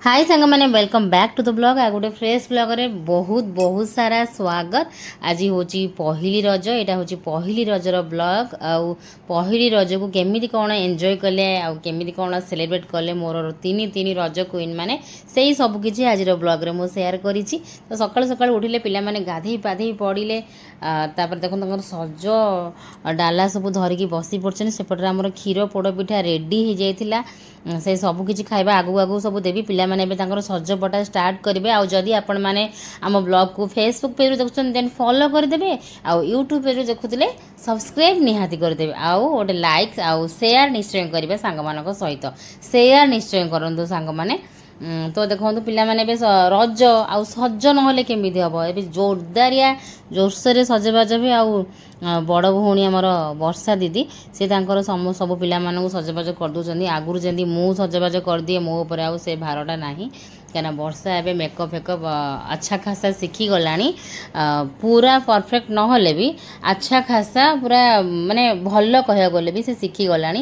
हाय सांग मैंने welcome back to the blog आ गोटे फ्रेश ब्लॉग रे बहुत बहुत सारा स्वागत। आज हूँ पहली रज, यहाँ हूँ पहली रजर ब्लॉग आउ पहली रज को केमी कौन एंजॉय कले आमी कौन सेलिब्रेट कले मोर तीन तीन रज क्वीन मैंने से ही सबकि आज ब्लॉग रे मु शेयर करी। तो सकाल सकाल उठिले पिला माने गाधे पाधे पड़े तापर देखो सज डाला सब धरिकी बसी पड़े सेपटे आमर क्षीर पोड़ पिठा रेडी हो जाइला से सबकि खाଇବା आगू आगू सब देवी पिला माने सजपटा स्टार्ट करेंगे। आदि आपण मैंने आम ब्लॉग को फेसबुक पेज देखुं देन फॉलो करदे आउ यूट्यूब पेज देखुले सब्सक्राइब निहाती करदे आउ गोटे लाइक आउ शेयर निश्चय करेंगे सांग सहित शेयर निश्चय करूँ सांग माने। तो देखो पिला माने रज आउ सज नहले केमी हम ए जोरदारिया जोरसोर सजबाज भी आउ बड़ भौणी आमर वर्षा दीदी से सब पिला सजबाज करदे आगुरी जमी मु सजबाज करदिए मो उपर आउ से भारटा नहीं क्या वर्षा एवं मेकअप फेकअप अच्छा खासा शिखी गला पूरा परफेक्ट नहले भी अच्छा खासा पूरा माने भल कह गले भी से शिखी गला।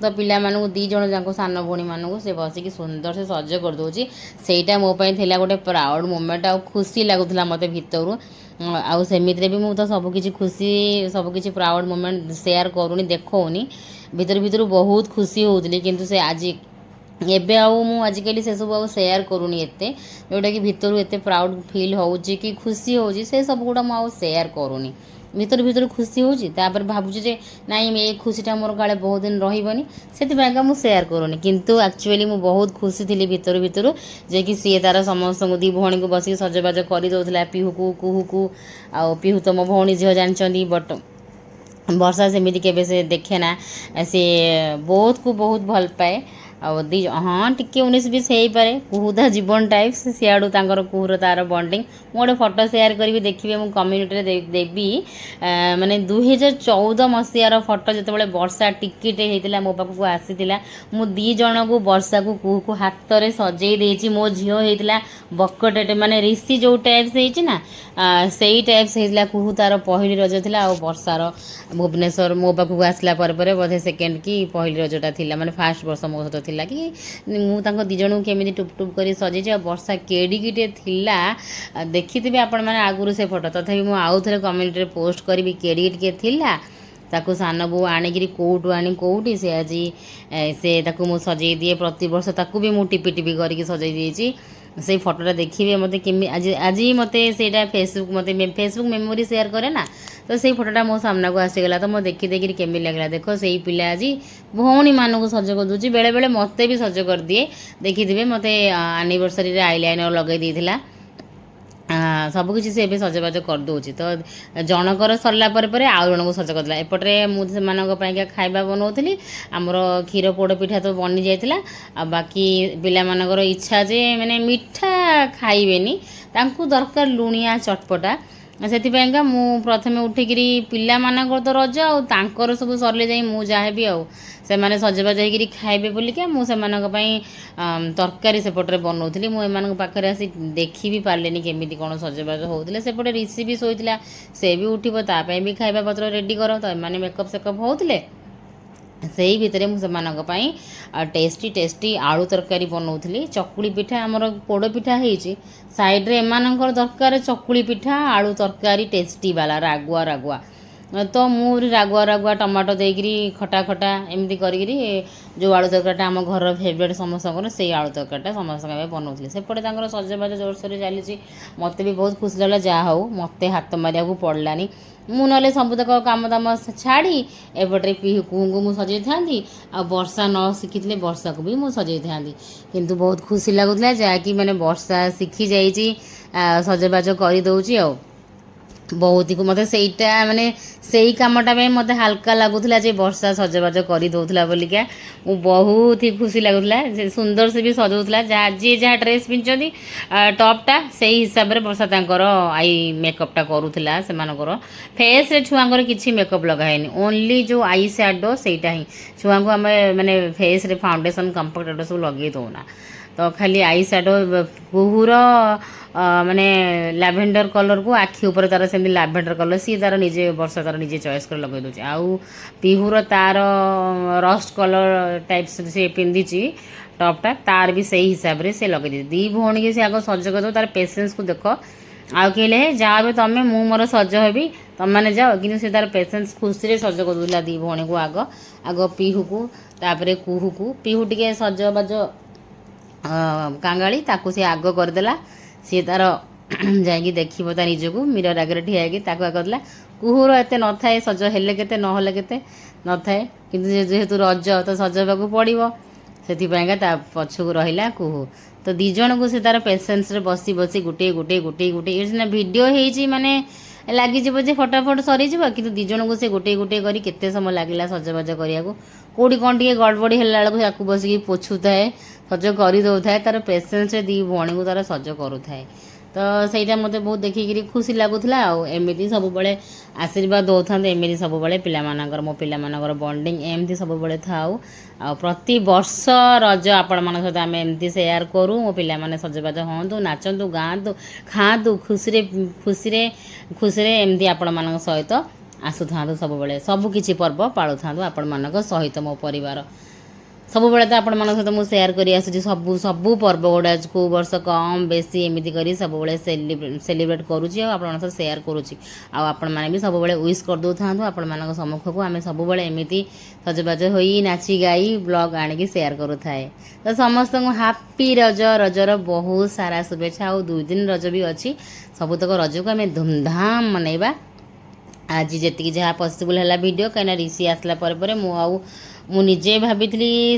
तो पिला मानू दी जन जाक सान भौणी मानू से बसिक सुंदर से सज करदे सेटा मो थिला गोटे प्राउड मोमेंट आ खुशी लगुला मत भितर आउ सेमिति भी मुझे सबकि खुशी सबकि प्राउड मोमेंट शेयर करूनी देखनी भितर भितर बहुत खुशी होती किंतु से आज एबे आजिकल से सब आउ शेयर करूनी एते जोटा कि भितर एते प्राउड फील हो कि खुशी हो से सब गुड़ा मुझे शेयर करूनी भितर भितर खुशी होपर भावुँ जे नाई ये खुशीटा मोर काले बहुत दिन रही से मुझे शेयर करूनी किंतु एक्चुअली मुझे बहुत खुशी थी भितर भितर जे कि सी तार समस्त दी भौणी को बसिक सजबाज करदे पिहू को कुहू को आ पिहू तो मो भौणी झील जानते बट वर्षा सेमती केबे से देखे ना सी बहुत को बहुत भल पाए दी हाँ टिके 19-20 हो पारे कुहुदा जीवन टाइप सियाड़ू तांकर कुहुर तार बॉन्डिंग गोटे फोटो शेयर करी देखिए मुझे कम्युनिटी देवी माने 2014 मसीहार फोटो जो वर्षा टिकेटे होता मो पाक आसी मु दी जन को वर्षा को कुहू को हाथ में सजे देती मो झील होता बकटेटे माने ऋषि जो टाइप से ना से टाइप से होता कुहू तार पहली रज थी वर्षार भुवनेश्वर मो पाक आसला बोधे सेकेंड की पहली रजटा थी माने फास्ट वर्ष मो सहित थिला कि मुझे दी जन केमी टुप टुप कर सजे वर्षा केडिकीटे थिला देखिथे आपण मैंने आगुरी से फोटो तथापि मुझे आउ थे कम्युनिटी पोस्ट करी केडिके थिला ताकू सान बो आणिकी कौटू आनी कौटी से आज से मुझे सजे दिए प्रति वर्ष ताकू भी मुझे टिपी टिपी करके सजे दिए से फोटोटा देखिए मत केमी आज आज मत से फेसबुक मत फेसबुक मेमोरी शेयर करे ना तो से फोटोटा मो सामना को आसीगला तो मैं देखी देखी केमी लगला देख से पिला आज भौणी मानक सज कर दूसरी बेले बेले मत भी सज कर दिए देखिथे मत आनिवर्सरी आईलाइनर लगे देला सबकि से सजबाज करदे तो जनकर सरला आउ जन को सज करदेला एपटे मुझे खाଇବା बनाऊली आमर क्षीर पोड़ पिठा तो बनी जाता बाकी पिला मानकर इच्छा जे मैंने मीठा खाइबेनी तांकु दरकार लुणिया चटपटा से मु प्रथमे उठिकी पिला मानकर तो रज आर सब सरले जाई मु जाए भी आउ से मैंने सजबाज होकर खाइबे बोलिका मुझे तरकारी सेपटे बनाऊली मुझे पाखे आसी देखी भी पारे केमी कौन सजबाज होते सेपटे ऋषि भी शोला से भी उठो तापाई भी खाଇବା पत्र रेडी कर तो एम मेकअप सेकअप होते से ही भितर मुझे टेस्टी टेस्टी आलू तरकारी बनाऊली चकुली पिठा आमर पोड़ पिठा होती साइड्रे एमानकर दरकार चकुली पिठा आलू तरकारी टेस्टी वाला रागुआ रागुआ तो मुझे रागुआ रागुआ टमाटो देकरी खटा खटा एमती करी जो आलू तरकारीटा आम घर फेवरेट समस्त से आलू तरकारीटा समस्त बनाऊली सेपटे सजबाज जोरसोर चली मत भी बहुत खुशी लगा जहाँ हो मत हाथ मारिया को पड़लानी मु ना सबुतक कम दाम छाड़ी एपटे कुहू को मुझे सजे था आ वर्षा न शिखी वर्षा को भी मुझे सजे था किंतु बहुत खुशी लगुला जहाँकि मैंने वर्षा शिखी जाइए सजबाज करदे आ बहुत ही मत से माने से कमटा मत हाल्का लगुला वर्षा सजबाज करदे बोलिका बहुत ही खुशी लगुला सुंदर से भी सजाऊला जहाँ जी जहाँ ड्रेस पिंधि टपटा से हिसाब से वर्षा तांकर आई मेकअपटा करूला से फेस रे छुआंकर किसी मेकअप लगाएनि ओनली जो आई सैडो सेटा ही छुआ को आम माने फेस रे फाउंडेशन कंपैक्ट सब लगे दौना तो खाली आई सैडो कुहूर माने लैवेंडर कलर को आखि ऊपर तार से लैवेंडर कलर सी तार निजे वर्षा तार निजे चॉइस कर लगे दूसरी आउ पिहूर तार रस्ट कलर टाइप से पिंधि टॉपटा तार भी सही हिसाब से से लगे दी भौणी के से आग सज कर तार पेसेंस को देख आउ कहले जहाँ भी तुम मु मोर सज हेबी तुम मैंने जाओ कि से तार पेसेंस खुशी रे सज कर दूला दी भौणी को आग आग पीहू को तापर कुहू को पीहू टे सजबाज कांगाली ताकू सी आग करदेला सी तार जाकि देखो ता निजक मिरर आगे ठिया करदेला कुहूर एत न थाए सज हेले केते न हेले केते न थाए किंतु जेहेतु रज तो सजवाक पड़ो से ता पछक रहा कुहू तो दी जन को से तार पेसेंस रे बसी बसी गोटे गोटे गोटे गोटे ये सीना भिडियो होती माने लगिज जे फटाफट सरीज कि दी जन को से गोटे गोटे करी केते समय लगिला सजबाज करिया कौटी कौन टे गड़बड़ी है बेलू या बसिकी पोछुए सज कर दौ था तार पेसेंस दी भौणी को तार सज करुए तो सहीटा मत बहुत देखिकी खुशी लगुला आमती सब बड़े आशीर्वाद दौता एमती सब बड़े पिलामानकर मो पिलामानकर बॉन्डिंग एमती सब बड़े थाउ आ प्रति वर्ष रज आपण मान सहित आम एमती सेयार करूँ मो पिला माने सजबाज हूँ नाचतु गाँतु खातु खुशी खुशी खुशी एमती आपण मान सहित आसु था सब बड़े सबकि पर्व पालु था आपण मान सहित मो परिवार सब बड़े तो आपण मान सहित मुझे सेयार करी आसुची सबू सबू पर्व गुड़ा को वर्ष कम बेसी एमती करी सब बड़े सेलिब्रेट करुँची आपण सहित सेयार करुँची आपण मैंने भी सब बड़े विश कर दो था आपण मान सम्मुख को आम सब बड़े एमती सजबाज हो नाची गाई ब्लॉग आणिकी सेयार करुए तो समस्त हापी रज रजर बहुत सारा शुभेच्छा आ 2 दिन रज भी अच्छी सबुतक रज को आम धूमधाम मनइबा आज जी जहाँ पसिबल है वीडियो कहीं ऋषि आसला मु निजे भाभी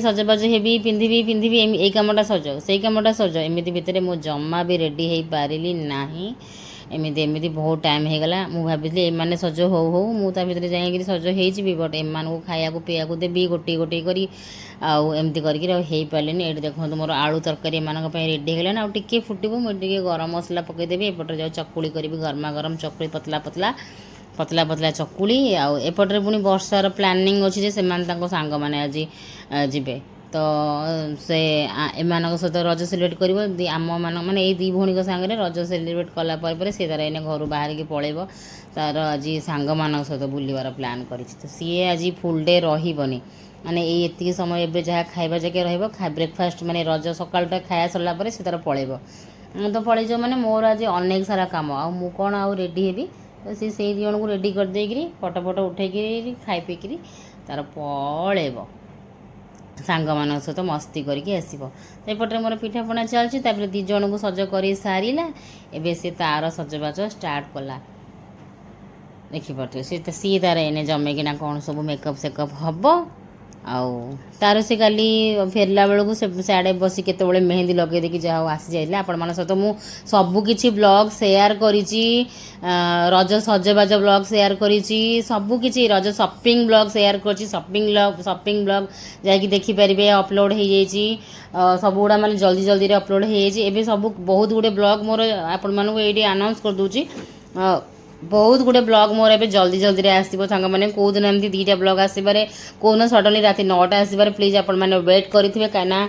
सजबाज हेबी पिंधिबी पिंधिबी यही कमटा सज से कमटा सज एमती भितर मु जमा भी रेडी हो पारिली नाही एमती एमती बहुत टाइम हो गला मु भाभी एमाने सज हो मुझे भितर जाइए सज हो बट एम को खाया पीया देवी गोटे गोटे करी आमती करके पारे ये देखो मोर आलू तरकारी एम रेडी होगा ना टे फुटब मुझे गरम मसला पकईदेवी एपटे जाओ चकुली करी गरमा गरम चकुली पतला पतला पतला पतला चकुली आउपटे पुणी वर्षार प्लानिंग अच्छी से सांग मैंने आज जीवे तो से एम सहित रज सेलिब्रेट कर आम मान मैंने ये दी भौणी सांगे रज सेलिब्रेट कलापर से तार एने घर बाहर की पलैब तार आज सांग मान सहित बुलवार प्लान कर सी आज फुल डे रही माने ये समय एवं जहाँ खाଇବା जाके ब्रेकफास्ट माने रज सकाळटा खाया सरला परे से तार पलैब तो पलैज माने मोर आज अनेक सारा काम आउ कौन आउ रेडी हेबी तो सी से जन को रेडी कर देकरी फटो फटो उठेकरी खाई पीकरी तार पलैब सांग मान सहित मस्ती करके आसब एपटे मोर पिठापणा चलती दी जन को सज कर सारा एवं सी तार सजबाज स्टार्ट कला देखिपे सी तार एने जमेकिना कौन सब मेकअप सेकअप हम आउ तार से काली फेरला बेलू से आड़े बस केतबे मेहंदी लगे देखी जहाँ आसी जाइए आपण मान सहित मु सबकि ब्लॉग सेयार करी रज सजबाज ब्लॉग सेयार करी सबकि रज शॉपिंग ब्लॉग सेयार कर शॉपिंग ब्लॉग जाकि देखिपारे अपलोड हो जाइए सब गुड़ा माने जल्दी जल्दी अपलोड हो जाए सब बहुत गुड़े ब्लॉग मोर आपण मानू ये अनाउंस कर दूची बहुत गुड़े ब्लॉग मोर ए जल्दी जल्दी आसो सांग मैंने कौ दिन एमती 2टा ब्लॉग आसबार कौन सडनली राति 9टा आसबार प्लीज आपण मैंने वेट करेंगे कहीं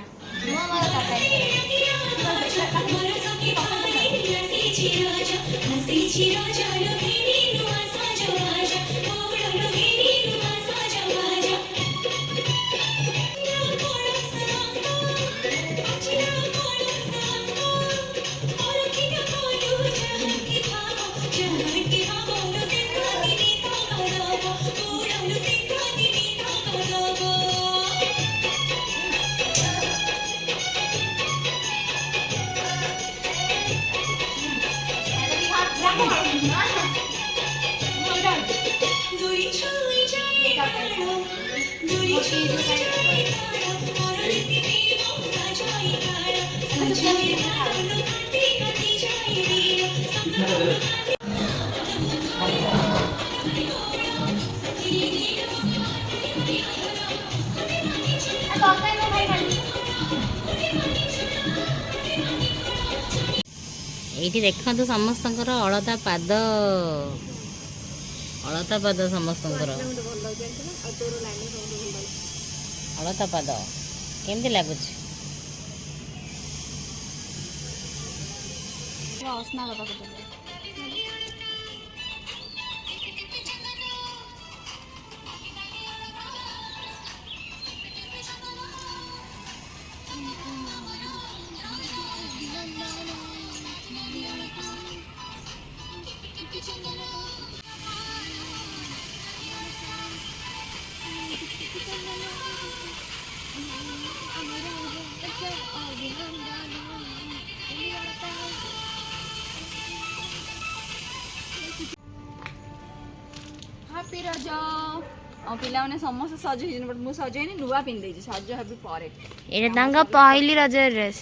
ये देखु समस्त अलता पाद समस्त अलता पाद केमती लगुच हैप्पी रज पिला माने समस्त सजै बट मु सजैनी नुआ पिंदे सज हेबी परे एटा तांका पहली रज ड्रेस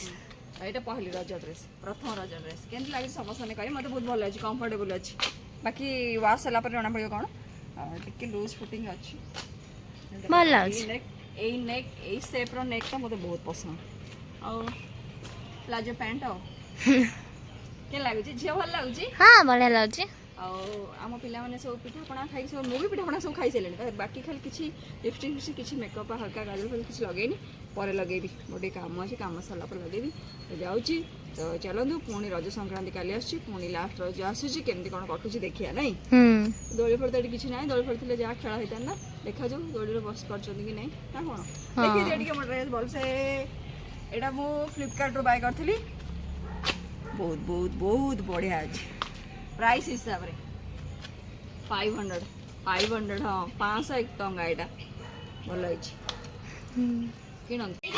एटा पहली रज ड्रेस प्रथम रज ड्रेस केमती लागे समस्त ने कहि मते बहुत भल अछि कंफर्टेबल अछि बाकी वाश सला पर जणा पड़ियो कोन टिके लूज फिटिंग अछि भल लागे नेक ए शेप रो नेक तो मते बहुत पसंद आ प्लाजो पैंट आ के लागु छी झियो भल लागु छी हां बढ़िया लागे आम पिला मैंने सब पिठापणा खाई सब मुझे पिठापणा सब खाई सारे बाकी खाली किसी लिपस्टिक फिपस्टिक किसी मेकअप हल्का गाजल फल किसी लगेनी पर लगेबी गोटे काम अच्छे काम सरला पर लगेबी तो जाऊँगी तो चलतु पुणी रज संक्रांति काली आसूँ पुणी लास्ट रज आसूँ केमती कौन कटुची देखिया ना दोली फल तो किसी ना दोली फल थे जहाँ खेल होता ना देखा जाऊ दोली बस कर कि नहीं ना कौन देखिए मो ड्रेस भलसे यहाँ मुझे फ्लिपकार्ट रू बाय करी बहुत बहुत बहुत बढ़िया अच्छे प्राइस हिसाब रे 500 हाँ 501 टंका यहाँ भल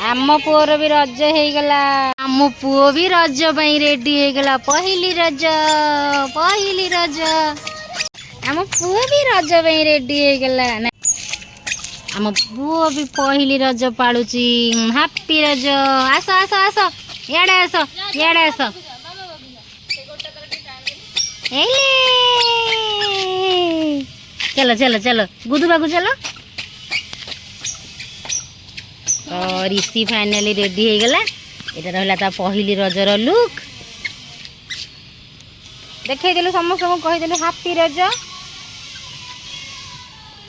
आम पुअर भी रज हो गला आम पुओ भी रज पई रेडी हो गला पहली रज आम पुओ भी रज पई रेडी हो गला आम पुओ भी पहली रज पालुची हैप्पी रज आस आस आस याडे आस चलो चलो चलो गुदुबा को चलो तो ऋषि फाइनाली रेडी हो गला एटा रहला ता पहली रजर लुक देखै देलु समस्त को कहि देलु हैप्पी रज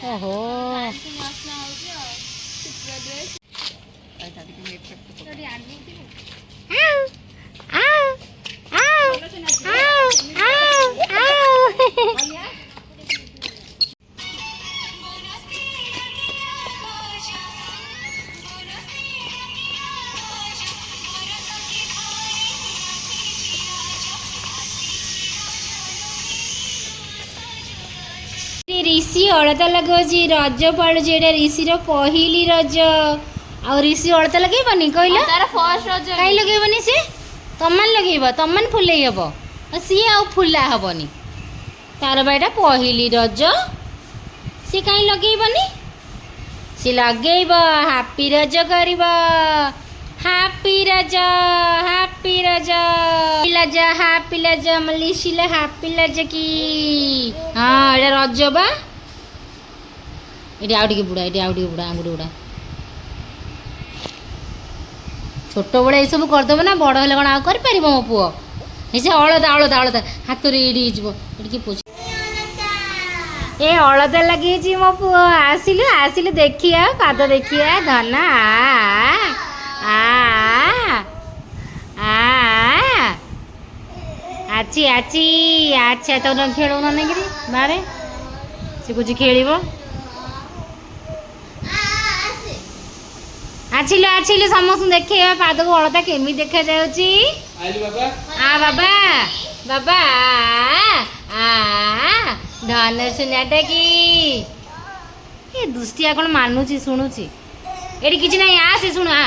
ओहो ऋषि अलता लगौची रज पालुची एटा ऋषिर पहली रज आ ऋषि अलता लगेबनी कहलो तार फर्स्ट रज काई लगेबनी से तमन लगेब तमन फुलई हब सी आ फुला हबनी तार बाटा पहली रज सी काई लगेबनी सी लगेब हैप्पी रज करब हैप्पी रज हैप्पी रज मलिशिला हैप्पी रज की हाँ एटा रज बा एटी आउटी बुड़ा आंगुठी बुड़ा छोट बड़े सब करदेव ना बड़ हेले कौन आउ कर मो पुओ से अलता अलता अलता हाथ रे ये पूछ ए अलता लगे मो पुओ आसिलु आसिलु देखिया पाद देखिया धन आची आची अच्छा तो खेल नहीं बारे से कुछ खेल आछिलो आछिलो समस्त देखे पाद को अलता केमी देखा जाउची आ बाबा बाबा आ धन सुनाटा की ए दुष्टिया कौन मानुची शुणुची एटी किछि नहीं आ से शुणु आ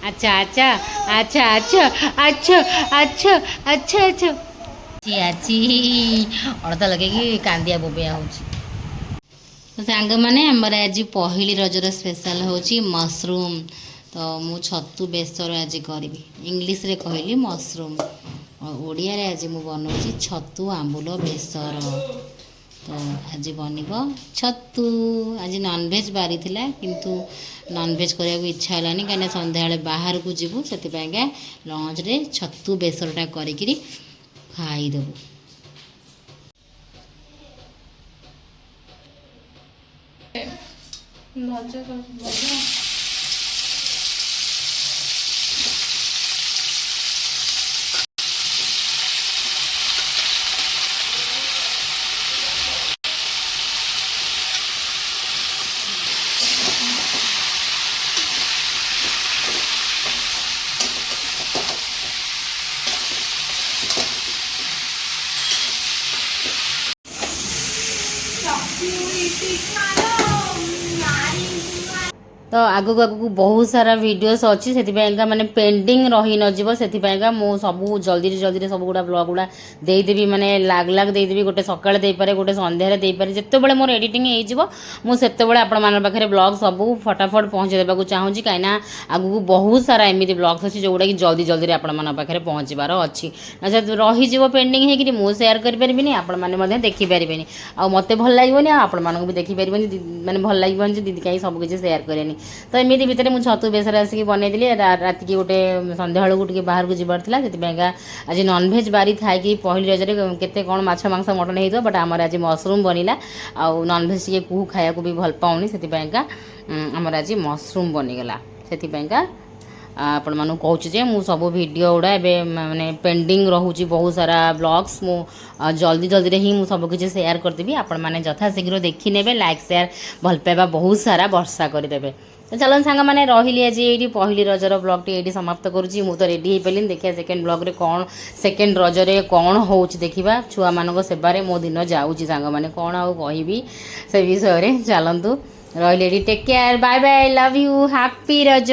अच्छा अच्छा अच्छा अच्छा अच्छा अच्छा अच्छा अच्छा आची अलता लगे कि कांदिया बोबिया होची तो सांग मैंने आमर आज पहली रजर स्पेशल होची मशरूम तो मु छतु बेसर आज करी इंग्लिश रे कहली मशरूम और ओडिया रे आज मु बनाऊँगी छतु आंबुल बेसर तो आज बनब छतु आज नॉनवेज बारी थिला किंतु नॉनवेज करिया को इच्छा हलानी कहीं संध्या बाहर को जीवु से लंच रे छतु बेसरटा करी खाईदेबू तो आगक आगक बहुत सारा वीडियोस अच्छी से माने पेंडिंग रही नजिब से मु सब जल्दी जल्दी सब गुड़ा ब्लॉग गुड़ा देदेवी माने लाग लाग देदेवी गोटे सकाଳେ ଦେଇପାରେ गोटे संध्यारे ଦେଇପାରେ ଯେତେବେଳେ मोर एडिटिंग ହେଇଯିବ ମୁଁ ସେତେବେଳେ ଆପଣମାନଙ୍କ ପାଖରେ ବ୍ଲଗ ସବୁ ଫଟାଫଟ ପହଞ୍ଚେଇ ଦେବାକୁ ଚାହୁଁଛି କାହିଁକିନା ଆଗକୁ ବହୁତ ସାରା ଏମିତି ବ୍ଲଗ୍ସ ଅଛି ଯେଉଁଗୁଡ଼ା କି ଜଲ୍ଦି ଜଲ୍ଦିରେ ଆପଣମାନଙ୍କ ପାଖରେ ପହଞ୍ଚିବାର ଅଛି ନଚେତ ରହିଯିବ ପେଣ୍ଡିଂ ହେଇକିରି ମୁଁ ସେୟାର କରିପାରିବିନି ଆପଣମାନେ ମଧ୍ୟ ଦେଖିପାରିବେନି ଆଉ ମୋତେ ଭଲ ଲାଗିବନି ଆଉ ଆପଣମାନଙ୍କୁ ବି ଦେଖିପାରିବେନି ମାନେ ଭଲ ଲାଗିବନି ଯେ ଦିଦି କାହିଁ ସବୁ କିଛି ସେୟାର କରେନି ତ ଏମିତି ଭିତରେ ମୁଁ ଛତୁ ବେସର ଆସିକି ବନେଇଦେଲି ରାତିକି ଗୋଟେ ସନ୍ଧ୍ୟାବେଳକୁ ଟିକେ ବାହାରକୁ ଯିବାର ଥିଲା ସେଥିପାଇଁକା ଆଜି ନନଭେଜ୍ ବାରି ଥାଇକି ପହିଲି ରଜରେ କେତେ କ'ଣ ମାଛ ମାଂସ ମଟନ୍ ହେଇଥିବ ବଟ୍ ଆମର ଆଜି ମସରୁମ୍ ବନିଲା ଆଉ ନନଭେଜ୍ ଟିକେ କୁହୁ ଖାଇବାକୁ ବି ଭଲ ପାଉନି ସେଥିପାଇଁକା ଆମର ଆଜି ମସରୁମ୍ ବନିଗଲା ସେଥିପାଇଁକା ଆପଣମାନଙ୍କୁ କହୁଛି ଯେ ମୁଁ ସବୁ ଭିଡ଼ିଓ ଗୁଡ଼ା ଏବେ ମାନେ ପେଣ୍ଡିଂ ରହୁଛି ବହୁତ ସାରା ବ୍ଲଗ୍ସ ମୁଁ ଜଲ୍ଦି ଜଲ୍ଦିରେ ହିଁ ମୁଁ ସବୁକିଛି ସେୟାର କରିଦେବି ଆପଣମାନେ ଯଥାଶୀଘ୍ର ଦେଖିନେବେ ଲାଇକ୍ ସେୟାର ଭଲ ପାଇବା ବହୁତ ସାରା ବର୍ଷା କରିଦେବେ ତ ଚାଲନ୍ତୁ ସାଙ୍ଗମାନେ ରହିଲି ଆଜି ଏଇଠି ପହିଲି ରଜର ବ୍ଲଗ୍ଟି ଏଇଠି ସମାପ୍ତ କରୁଛି ମୁଁ ତ ରେଡ଼ି ହେଇପାରିଲିନି ଦେଖିବା ସେକେଣ୍ଡ ବ୍ଲଗ୍ରେ କ'ଣ ସେକେଣ୍ଡ ରଜରେ କ'ଣ ହେଉଛି ଦେଖିବା ଛୁଆମାନଙ୍କ ସେବାରେ ମୋ ଦିନ ଯାଉଛି ସାଙ୍ଗମାନେ କ'ଣ ଆଉ କହିବି ସେ ବିଷୟରେ ଚାଲନ୍ତୁ ରହିଲି ଏଇଠି take care bye bye love you happy Raja.